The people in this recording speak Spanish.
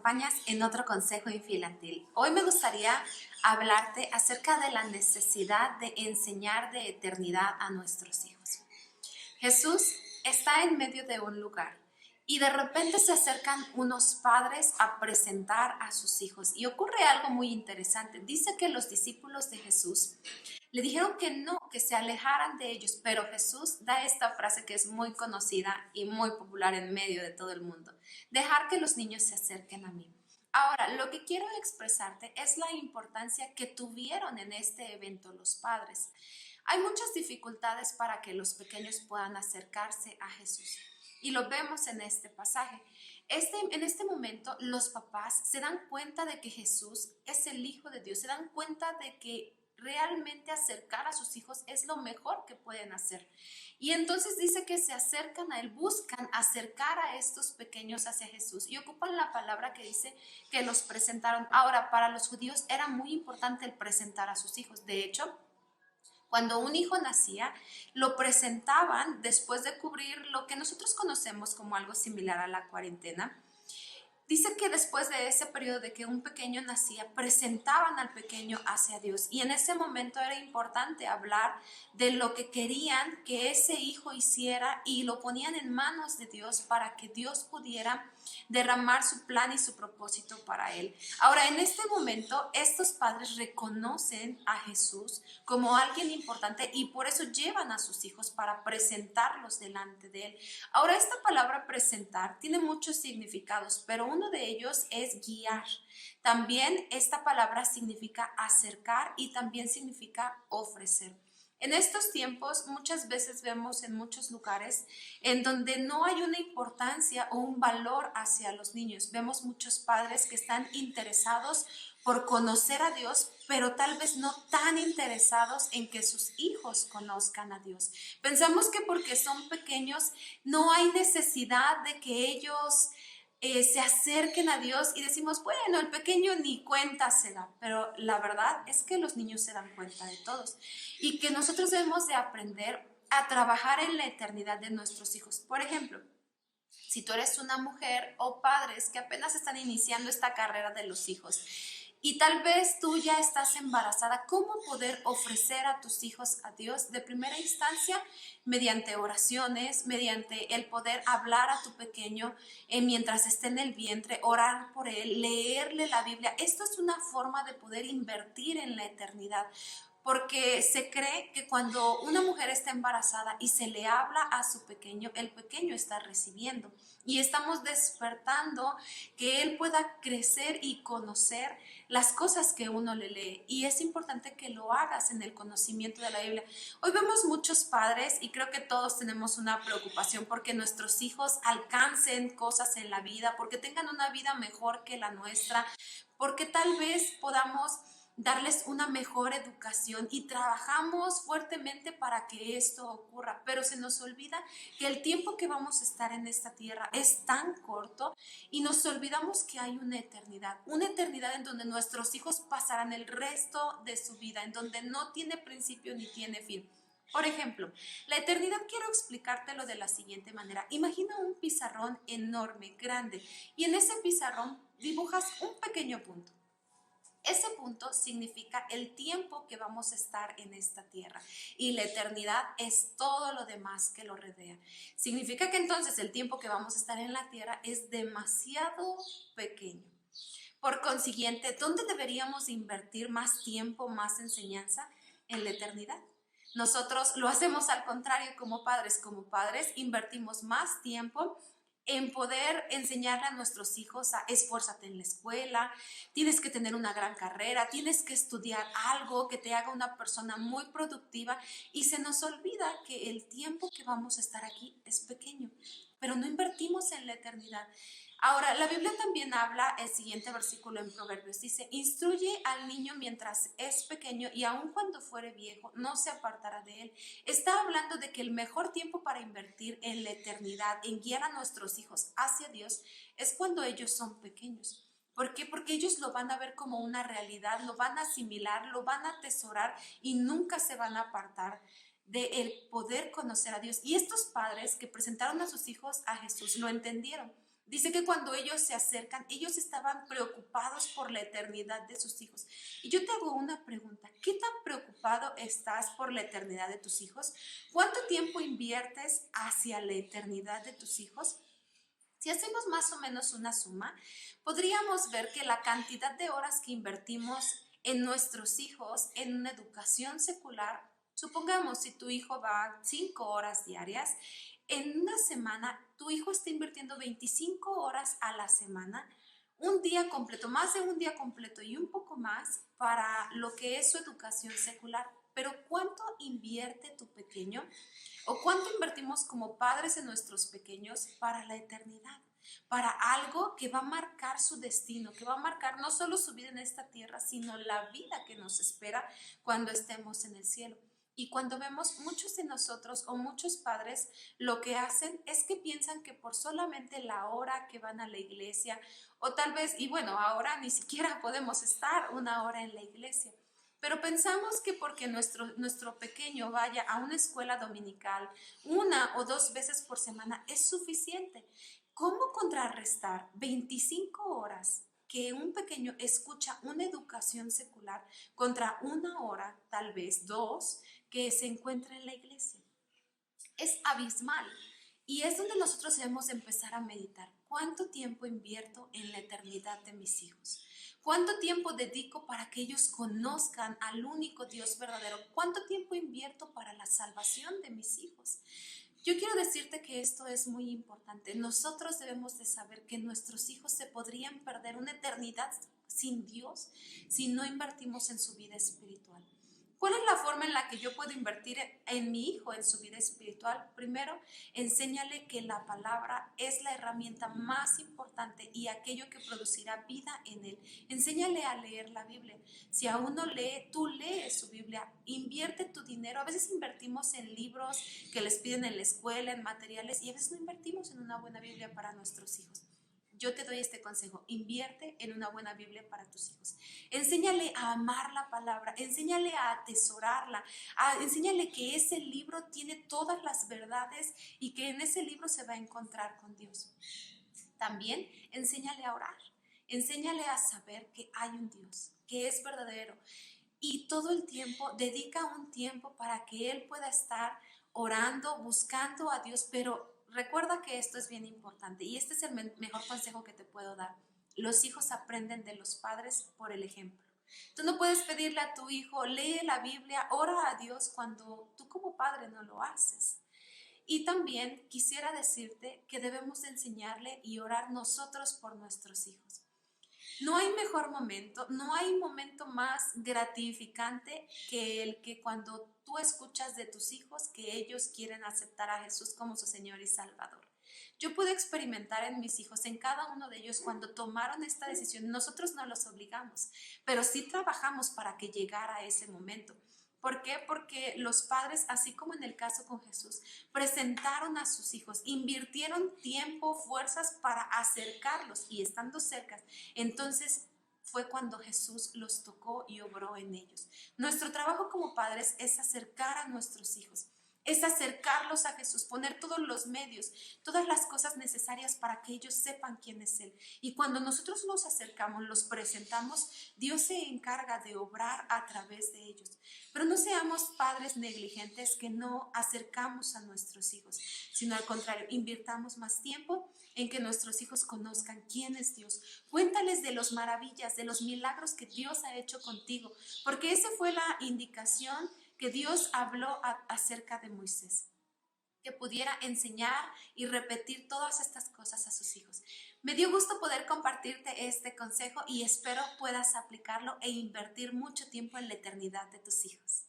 acompañas en otro consejo infantil. Hoy me gustaría hablarte acerca de la necesidad de enseñar de eternidad a nuestros hijos. Jesús está en medio de un lugar y de repente se acercan unos padres a presentar a sus hijos y ocurre algo muy interesante. Dice que los discípulos de Jesús le dijeron que no, que se alejaran de ellos, pero Jesús da esta frase que es muy conocida y muy popular en medio de todo el mundo: dejar que los niños se acerquen a mí. Ahora, lo que quiero expresarte es la importancia que tuvieron en este evento los padres. Hay muchas dificultades para que los pequeños puedan acercarse a Jesús y lo vemos en este pasaje. En este momento los papás se dan cuenta de que Jesús es el Hijo de Dios, se dan cuenta de que realmente acercar a sus hijos es lo mejor que pueden hacer. Y entonces dice que se acercan a Él, buscan acercar a estos pequeños hacia Jesús y ocupan la palabra que dice que los presentaron. Ahora, para los judíos era muy importante el presentar a sus hijos. De hecho, cuando un hijo nacía, lo presentaban después de cubrir lo que nosotros conocemos como algo similar a la cuarentena. Dice que después de ese periodo de que un pequeño nacía, presentaban al pequeño hacia Dios. Y en ese momento era importante hablar de lo que querían que ese hijo hiciera y lo ponían en manos de Dios para que Dios pudiera derramar su plan y su propósito para él. Ahora, en este momento, estos padres reconocen a Jesús como alguien importante y por eso llevan a sus hijos para presentarlos delante de él. Ahora, esta palabra presentar tiene muchos significados, pero uno de ellos es guiar. También esta palabra significa acercar y también significa ofrecer. En estos tiempos muchas veces vemos en muchos lugares en donde no hay una importancia o un valor hacia los niños. Vemos muchos padres que están interesados por conocer a Dios, pero tal vez no tan interesados en que sus hijos conozcan a Dios. Pensamos que porque son pequeños no hay necesidad de que ellos se acerquen a Dios y decimos, bueno, el pequeño ni cuenta se da, pero la verdad es que los niños se dan cuenta de todos y que nosotros debemos de aprender a trabajar en la eternidad de nuestros hijos. Por ejemplo, si tú eres una mujer o padres que apenas están iniciando esta carrera de los hijos y tal vez tú ya estás embarazada, ¿cómo poder ofrecer a tus hijos a Dios de primera instancia? Mediante oraciones, mediante el poder hablar a tu pequeño mientras esté en el vientre, orar por él, leerle la Biblia. Esto es una forma de poder invertir en la eternidad. Porque se cree que cuando una mujer está embarazada y se le habla a su pequeño, el pequeño está recibiendo. Y estamos despertando que él pueda crecer y conocer las cosas que uno le lee. Y es importante que lo hagas en el conocimiento de la Biblia. Hoy vemos muchos padres y creo que todos tenemos una preocupación porque nuestros hijos alcancen cosas en la vida, porque tengan una vida mejor que la nuestra, porque tal vez podamos darles una mejor educación y trabajamos fuertemente para que esto ocurra, pero se nos olvida que el tiempo que vamos a estar en esta tierra es tan corto y nos olvidamos que hay una eternidad en donde nuestros hijos pasarán el resto de su vida, en donde no tiene principio ni tiene fin. Por ejemplo, la eternidad quiero explicártelo de la siguiente manera. Imagina un pizarrón enorme, grande, y en ese pizarrón dibujas un pequeño punto. Ese punto significa el tiempo que vamos a estar en esta tierra y la eternidad es todo lo demás que lo rodea. Significa que entonces el tiempo que vamos a estar en la tierra es demasiado pequeño. Por consiguiente, ¿dónde deberíamos invertir más tiempo, más enseñanza? En la eternidad. Nosotros lo hacemos al contrario como padres. Como padres invertimos más tiempo en poder enseñarle a nuestros hijos a esfuérzate en la escuela, tienes que tener una gran carrera, tienes que estudiar algo que te haga una persona muy productiva y se nos olvida que el tiempo que vamos a estar aquí es pequeño, pero no invertimos en la eternidad. Ahora, la Biblia también habla, el siguiente versículo en Proverbios dice, instruye al niño mientras es pequeño y aun cuando fuere viejo no se apartará de él. Está hablando de que el mejor tiempo para invertir en la eternidad, en guiar a nuestros hijos hacia Dios, es cuando ellos son pequeños. ¿Por qué? Porque ellos lo van a ver como una realidad, lo van a asimilar, lo van a atesorar y nunca se van a apartar de el poder conocer a Dios. Y estos padres que presentaron a sus hijos a Jesús lo entendieron. Dice que cuando ellos se acercan, ellos estaban preocupados por la eternidad de sus hijos. Y yo te hago una pregunta, ¿qué tan preocupado estás por la eternidad de tus hijos? ¿Cuánto tiempo inviertes hacia la eternidad de tus hijos? Si hacemos más o menos una suma, podríamos ver que la cantidad de horas que invertimos en nuestros hijos en una educación secular, supongamos si tu hijo va 5 horas diarias, en una semana tu hijo está invirtiendo 25 horas a la semana, un día completo, más de un día completo y un poco más para lo que es su educación secular. Pero ¿cuánto invierte tu pequeño o cuánto invertimos como padres en nuestros pequeños para la eternidad? Para algo que va a marcar su destino, que va a marcar no solo su vida en esta tierra, sino la vida que nos espera cuando estemos en el cielo. Y cuando vemos muchos de nosotros o muchos padres, lo que hacen es que piensan que por solamente la hora que van a la iglesia, o tal vez, y bueno, ahora ni siquiera podemos estar una hora en la iglesia, pero pensamos que porque nuestro pequeño vaya a una escuela dominical 1 o 2 veces por semana es suficiente. ¿Cómo contrarrestar 25 horas que un pequeño escucha una educación secular contra 1 hora, tal vez 2, que se encuentra en la iglesia? Es abismal. Y es donde nosotros debemos empezar a meditar. ¿Cuánto tiempo invierto en la eternidad de mis hijos? ¿Cuánto tiempo dedico para que ellos conozcan al único Dios verdadero? ¿Cuánto tiempo invierto para la salvación de mis hijos? Yo quiero decirte que esto es muy importante. Nosotros debemos de saber que nuestros hijos se podrían perder una eternidad sin Dios si no invertimos en su vida espiritual. ¿Cuál es la forma en la que yo puedo invertir en mi hijo, en su vida espiritual? Primero, enséñale que la palabra es la herramienta más importante y aquello que producirá vida en él. Enséñale a leer la Biblia. Si aún no lee, tú lees su Biblia. Invierte tu dinero. A veces invertimos en libros que les piden en la escuela, en materiales, y a veces no invertimos en una buena Biblia para nuestros hijos. Yo te doy este consejo, invierte en una buena Biblia para tus hijos. Enséñale a amar la palabra, enséñale a atesorarla, enséñale que ese libro tiene todas las verdades y que en ese libro se va a encontrar con Dios. También enséñale a orar, enséñale a saber que hay un Dios, que es verdadero. Y todo el tiempo, dedica un tiempo para que Él pueda estar orando, buscando a Dios, pero recuerda que esto es bien importante y este es el mejor consejo que te puedo dar. Los hijos aprenden de los padres por el ejemplo. Tú no puedes pedirle a tu hijo, lee la Biblia, ora a Dios cuando tú como padre no lo haces. Y también quisiera decirte que debemos enseñarle y orar nosotros por nuestros hijos. No hay mejor momento, no hay momento más gratificante que el que cuando tú escuchas de tus hijos que ellos quieren aceptar a Jesús como su Señor y Salvador. Yo pude experimentar en mis hijos, en cada uno de ellos, cuando tomaron esta decisión. Nosotros no los obligamos, pero sí trabajamos para que llegara ese momento. ¿Por qué? Porque los padres, así como en el caso con Jesús, presentaron a sus hijos, invirtieron tiempo, fuerzas para acercarlos y estando cerca, entonces fue cuando Jesús los tocó y obró en ellos. Nuestro trabajo como padres es acercar a nuestros hijos, es acercarlos a Jesús, poner todos los medios, todas las cosas necesarias para que ellos sepan quién es Él. Y cuando nosotros los acercamos, los presentamos, Dios se encarga de obrar a través de ellos. Pero no seamos padres negligentes que no acercamos a nuestros hijos, sino al contrario, invirtamos más tiempo en que nuestros hijos conozcan quién es Dios. Cuéntales de las maravillas, de los milagros que Dios ha hecho contigo, porque esa fue la indicación que Dios habló acerca de Moisés, que pudiera enseñar y repetir todas estas cosas a sus hijos. Me dio gusto poder compartirte este consejo y espero puedas aplicarlo e invertir mucho tiempo en la eternidad de tus hijos.